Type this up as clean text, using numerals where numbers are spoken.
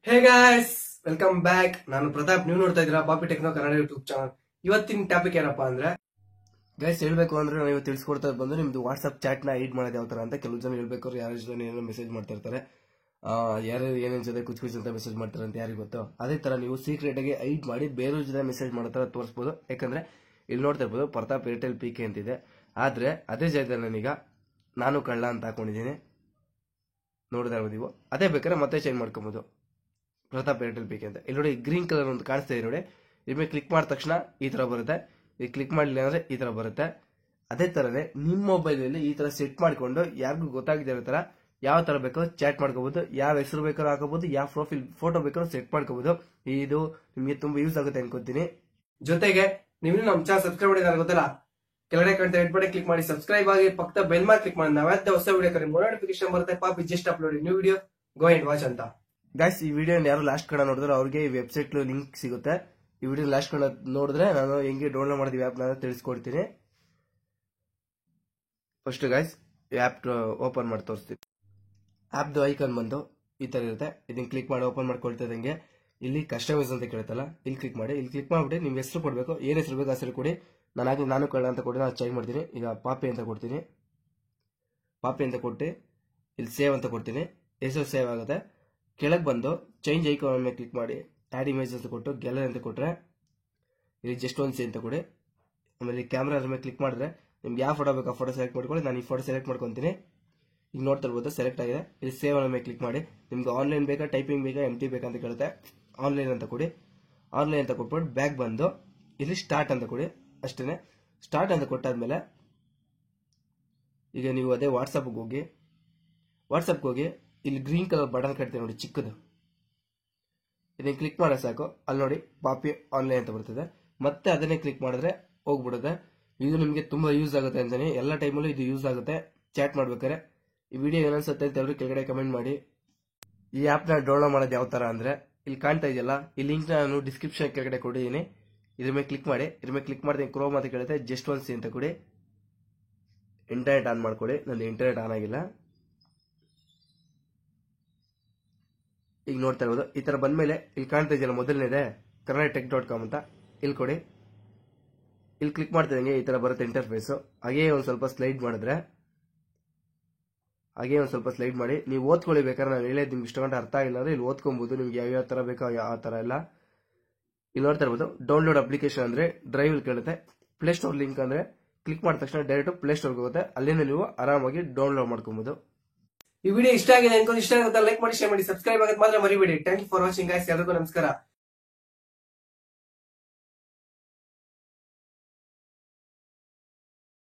Hey guys, welcome back. ನಾನು ಪ್ರತಾಪ್. ನೀವು ನೋಡ್ತಾ ಇದ್ದೀರಾ ಪಾಪಿ ಟೆಕ್ನೋ ಕನ್ನಡ ಯೂಟ್ಯೂಬ್ ಚಾನಲ್. ಇವತ್ತಿನ ಟಾಪಿಕ್ ಏನಪ್ಪಾ ಅಂದ್ರೆ ಗೈಸ್, ಹೇಳ್ಬೇಕು ಅಂದ್ರೆ ನಾವು ತಿಳಿಸ್ಕೊಡ್ತಾ ಬಂದು ನಿಮ್ದು ವಾಟ್ಸ್ಆಪ್ ಚಾಟ್ ನ ಹೈಡ್ ಮಾಡೋದು ಯಾವ ತರ ಅಂತ. ಕೆಲವು ಜನ ಹೇಳ್ಬೇಕು, ಯಾರ ಜನ ಏನೋ ಮೆಸೇಜ್ ಮಾಡ್ತಾ ಇರ್ತಾರೆ, ಯಾರು ಏನೇನ್ ಜೊತೆ ಕುಚ್ ಅಂತ ಮೆಸೇಜ್ ಮಾಡ್ತಾರೆ ಅಂತ ಯಾರಿಗೆ ಗೊತ್ತೋ. ಅದೇ ತರ ನೀವು ಸೀಕ್ರೆಟ್ ಆಗಿ ಹೈಡ್ ಮಾಡಿ ಬೇರೆಯವ್ರ ಜೊತೆ ಮೆಸೇಜ್ ಮಾಡೋ ತರ ತೋರಿಸಬಹುದು. ಯಾಕಂದ್ರೆ ಇಲ್ಲಿ ನೋಡ್ತಾ ಇರ್ಬೋದು ಪ್ರತಾಪ್ ಏರ್ಟೆಲ್ ಪಿಕೆ ಅಂತಿದೆ, ಆದ್ರೆ ಅದೇ ಜಾಗದಲ್ಲಿ ನಾನೀಗ ನಾನು ಕಳ್ಳ ಅಂತ ಹಾಕೊಂಡಿದ್ದೀನಿ. ನೋಡಿದ್ರೆ ನೀವು ಅದೇ ಬೇಕಾದ್ರೆ ಮತ್ತೆ ಚೇಂಜ್ ಮಾಡ್ಕೊಬಹುದು. ಪ್ರತಾಪ್ ಏರ್ಟೆಲ್ ಪಿಕೆ ಅಂತ ಇಲ್ಲಿ ನೋಡಿ, ಗ್ರೀನ್ ಕಲರ್ ಒಂದು ಕಾಣಿಸ್ತಾ ಇದೆ ನೋಡಿ. ಇದ್ರ ಕ್ಲಿಕ್ ಮಾಡಿದ ತಕ್ಷಣ ಈ ತರ ಬರುತ್ತೆ. ಇದು ಕ್ಲಿಕ್ ಮಾಡಲಿಲ್ಲ ಅಂದ್ರೆ ಈ ತರ ಬರುತ್ತೆ. ಅದೇ ತರನೇ ನಿಮ್ಮ ಮೊಬೈಲ್ ಅಲ್ಲಿ ಈ ತರ ಸೆಟ್ ಮಾಡ್ಕೊಂಡು ಯಾರಿಗೂ ಗೊತ್ತಾಗದೇ ಇರೋ ತರ ಯಾವ ತರ ಬೇಕಾದ್ರೂ ಚಾಟ್ ಮಾಡ್ಕೋಬಹುದು, ಯಾವ ಹೆಸರು ಬೇಕಾದ್ರೂ ಹಾಕೋಬಹುದು, ಯಾವ ಪ್ರೊಫೈಲ್ ಫೋಟೋ ಬೇಕಾದ್ರೂ ಸೆಟ್ ಮಾಡ್ಕೋಬಹುದು. ಇದು ನಿಮಗೆ ತುಂಬಾ ಯೂಸ್ ಆಗುತ್ತೆ ಅನ್ಕೋತೀನಿ. ಜೊತೆಗೆ ನೀವು ನಮ್ಮ ಚಾನಲ್ ಸಬ್ಸ್ಕ್ರೈಬ್ ಮಾಡಿದ್ರೆ ಗೊತ್ತಲ್ಲ, ಕೆಳಗಡೆ ಕಾಣ್ತಾ ರೆಡ್ ಬಟನ್ ಕ್ಲಿಕ್ ಮಾಡಿ ಸಬ್ಸ್ಕ್ರೈಬ್ ಆಗಿ, ಪಕ್ಕದ ಬೆಲ್ ಮಾರ್ಕ್ ಕ್ಲಿಕ್ ಮಾಡಿ. ನಾವ್ಯಾವ ಹೊಸ ವಿಡಿಯೋ ಕರೆ ನೋಟಿಫಿಕೇಶನ್ ಬರುತ್ತೆ. ಪಾಪಿ just upload new video, go and watch ಅಂತ. ಗೈಸ್, ಈ ವಿಡಿಯೋ ಯಾರು ಲಾಸ್ಟ್ ಕಡೆ ನೋಡಿದ್ರೆ ಅವ್ರಿಗೆ ಈ ವೆಬ್ಸೈಟ್ ಲಿಂಕ್ ಸಿಗುತ್ತೆ. ಈ ವಿಡಿಯೋ ಲಾಸ್ಟ್ ಕಡೆ ನೋಡಿದ್ರೆ ನಾನು ಹೆಂಗೆ ಡೌನ್ಲೋಡ್ ಮಾಡಿದೀವಿ ಆಪ್ ನಾನು ತಿಳಿಸ್ಕೊಡ್ತೀನಿ. ಫಸ್ಟ್ ಗೈಸ್, ಈ ಆಪ್ ಓಪನ್ ಮಾಡಿ ತೋರಿಸ್ತೀನಿ. ಆಪ್ದು ಐಕಾನ್ ಬಂದು ಈ ತರ ಇರುತ್ತೆ. ಇದನ್ನ ಕ್ಲಿಕ್ ಮಾಡಿ ಓಪನ್ ಮಾಡ್ಕೊಳ್ತಾ ಇದ್ದಂಗೆ ಇಲ್ಲಿ ಕಸ್ಟಮೈಸ್ ಅಂತ ಕೇಳುತ್ತಲ್ಲ, ಇಲ್ಲಿ ಕ್ಲಿಕ್ ಮಾಡಿ. ಇಲ್ಲಿ ಕ್ಲಿಕ್ ಮಾಡ್ಬಿಟ್ಟು ನಿಮ್ಗೆ ಹೆಸರು ಕೊಡಬೇಕು, ಏನ್ ಹೆಸರು ಬೇಕು ಹೆಸರು ಕೊಡಿ. ನಾನು ಕಳ್ಳ ಅಂತ ಕೊಡಿ, ನಾನು ಚೇಂಜ್ ಮಾಡ್ತೀನಿ. ಈಗ ಪಾಪಿ ಅಂತ ಕೊಡ್ತೀನಿ. ಪಾಪಿ ಅಂತ ಕೊಟ್ಟು ಇಲ್ಲಿ ಸೇವ್ ಅಂತ ಕೊಡ್ತೀನಿ. ಹೆಸರು ಸೇವ್ ಆಗುತ್ತೆ. ಕೆಳಗೆ ಬಂದು ಚೇಂಜ್ ಐಕಾನ್ ಮೇಲೆ ಕ್ಲಿಕ್ ಮಾಡಿ, ಆಡ್ ಇಮೇಜ್ ಅಂತ ಕೊಟ್ಟು ಗ್ಯಾಲರಿ ಅಂತ ಕೊಟ್ರೆ ಇಲ್ಲಿ ಜಸ್ಟ್ ಒಂದು ಅಂತ ಕೊಡಿ. ಆಮೇಲೆ ಕ್ಯಾಮ್ರಾ ಮೇಲೆ ಕ್ಲಿಕ್ ಮಾಡಿದ್ರೆ ನಿಮ್ಗೆ ಯಾವ ಫೋಟೋ ಬೇಕು ಆ ಫೋಟೋ ಸೆಲೆಕ್ಟ್ ಮಾಡ್ಕೊಳ್ಳಿ. ನಾನು ಈ ಫೋಟೋ ಸೆಲೆಕ್ಟ್ ಮಾಡ್ಕೊತೀನಿ. ಈಗ ನೋಡ್ತಾ ಇರ್ಬೋದು ಸೆಲೆಕ್ಟ್ ಆಗಿದೆ. ಇಲ್ಲಿ ಸೇವ್ ಮೇಲೆ ಕ್ಲಿಕ್ ಮಾಡಿ. ನಿಮ್ಗೆ ಆನ್ಲೈನ್ ಬೇಕಾ, ಟೈಪಿಂಗ್ ಬೇಕಾ, MT ಬೇಕಾ ಅಂತ ಕೇಳುತ್ತೆ. ಆನ್ಲೈನ್ ಅಂತ ಕೊಡಿ. ಆನ್ಲೈನ್ ಅಂತ ಕೊಟ್ಬಿಟ್ಟು ಬ್ಯಾಕ್ ಬಂದು ಇಲ್ಲಿ ಸ್ಟಾರ್ಟ್ ಅಂತ ಕೊಡಿ. ಅಷ್ಟೇ. ಸ್ಟಾರ್ಟ್ ಅಂತ ಕೊಟ್ಟಾದ್ಮೇಲೆ ಈಗ ನೀವು ಅದೇ ವಾಟ್ಸಪ್ಗೆ ಹೋಗಿ ಇಲ್ಲಿ ಗ್ರೀನ್ ಕಲರ್ ಬಟನ್ ಕಟ್ತೀವಿ ನೋಡಿ ಚಿಕ್ಕದು, ಇದನ್ನ ಕ್ಲಿಕ್ ಮಾಡೋ ಸಾಕು. ಅಲ್ಲಿ ನೋಡಿ ಪಾಪಿ ಆನ್ಲೈನ್ ಅಂತ ಬರ್ತದೆ. ಮತ್ತೆ ಅದನ್ನೇ ಕ್ಲಿಕ್ ಮಾಡಿದ್ರೆ ಹೋಗ್ಬಿಡುತ್ತೆ. ಇದು ನಿಮಗೆ ತುಂಬಾ ಯೂಸ್ ಆಗುತ್ತೆ ಅಂತಾನೆ, ಎಲ್ಲ ಟೈಮಲ್ಲೂ ಇದು ಯೂಸ್ ಆಗುತ್ತೆ ಚಾಟ್ ಮಾಡ್ಬೇಕಾದ್ರೆ. ಈ ವಿಡಿಯೋ ಏನನ್ಸುತ್ತೆ ಅಂತ ಹೇಳಿ ಕೆಳಗಡೆ ಕಮೆಂಟ್ ಮಾಡಿ. ಈ ಆಪ್ ನ ಡೌನ್ಲೋಡ್ ಮಾಡೋದು ಯಾವ ತರ ಅಂದ್ರೆ ಇಲ್ಲಿ ಕಾಣ್ತಾ ಇದೆಯಲ್ಲ, ಈ ಲಿಂಕ್ ನಾನು ಡಿಸ್ಕ್ರಿಪ್ಷನ್ ಕೆಳಗಡೆ ಕೊಟ್ಟಿದ್ದೀನಿ. ಇದ್ರ ಮೇಲೆ ಕ್ಲಿಕ್ ಮಾಡಿ. ಇದ್ರ ಮೇಲೆ ಕ್ಲಿಕ್ ಮಾಡಿದ್ರೆ ಕ್ರೋಮ್ ಅಂತ ಕೇಳುತ್ತೆ, ಜಸ್ಟ್ ಒಂದು ಸಿ ಅಂತ ಕೊಡಿ. ಇಂಟರ್ನೆಟ್ ಆನ್ ಮಾಡ್ಕೊಳ್ಳಿ. ನನ್ನ ಇಂಟರ್ನೆಟ್ ಆನ್ ಆಗಿಲ್ಲ. ಈಗ ನೋಡ್ತಾ ಇರೋದು ಈ ತರ ಬಂದ್ಮೇಲೆ ಇಲ್ಲಿ ಕಾಣ್ತಾ ಇದೆಯಲ್ಲ ಮೊದಲನೇದೆ karnatech.com ಅಂತ, ಇಲ್ಲಿ ಕೊಡಿ. ಇಲ್ಲಿ ಕ್ಲಿಕ್ ಮಾಡ್ತಿದಂಗೆ ಈ ತರ ಬರುತ್ತೆ ಇಂಟರ್ಫೇಸ್. ಹಾಗೇ ಒಂದ್ ಸ್ವಲ್ಪ ಸ್ಲೈಡ್ ಮಾಡಿ ನೀವು ಓದ್ಕೊಳ್ಳಿ. ಬೇಕಾದ್ರೆ ನಾನು ಹೇಳಿದ್ ನಿಮ್ಗೆ ಇಷ್ಟೊಂದು ಅರ್ಥ ಆಗಿಲ್ಲ ಅಂದ್ರೆ ಇಲ್ಲಿ ಓದ್ಕೊಬಹುದು. ನಿಮ್ಗೆ ಯಾವ ತರ ಬೇಕೋ ಆ ತರ ಎಲ್ಲ ಇಲ್ಲಿ ನೋಡ್ತಾ ಇರ್ಬೋದು. ಡೌನ್ಲೋಡ್ ಅಪ್ಲಿಕೇಶನ್ ಅಂದ್ರೆ ಡ್ರೈವ್ ಕೇಳುತ್ತೆ. ಪ್ಲೇ ಸ್ಟೋರ್ ಲಿಂಕ್ ಅಂದ್ರೆ ಕ್ಲಿಕ್ ಮಾಡಿದ ತಕ್ಷಣ ಡೈರೆಕ್ಟ್ ಪ್ಲೇ ಸ್ಟೋರ್ ಹೋಗುತ್ತೆ. ಅಲ್ಲಿಂದ ನೀವು ಆರಾಮಾಗಿ ಡೌನ್ಲೋಡ್ ಮಾಡ್ಕೊಬಹುದು. ಈ ವಿಡಿಯೋ ಇಷ್ಟ ಆಗಿದೆ ಅನ್ಕೊಂಡು, ಇಷ್ಟ ಆಗುತ್ತೆ ಲೈಕ್ ಮಾಡಿ, ಶೇರ್ ಮಾಡಿ, ಸಬ್ಸ್ಕ್ರೈಬ್ ಆಗೋದು ಮಾತ್ರ ಮರಿಬೇಡಿ. Thank you for watching guys. ಎಲ್ಲರಿಗೂ ನಮಸ್ಕಾರ.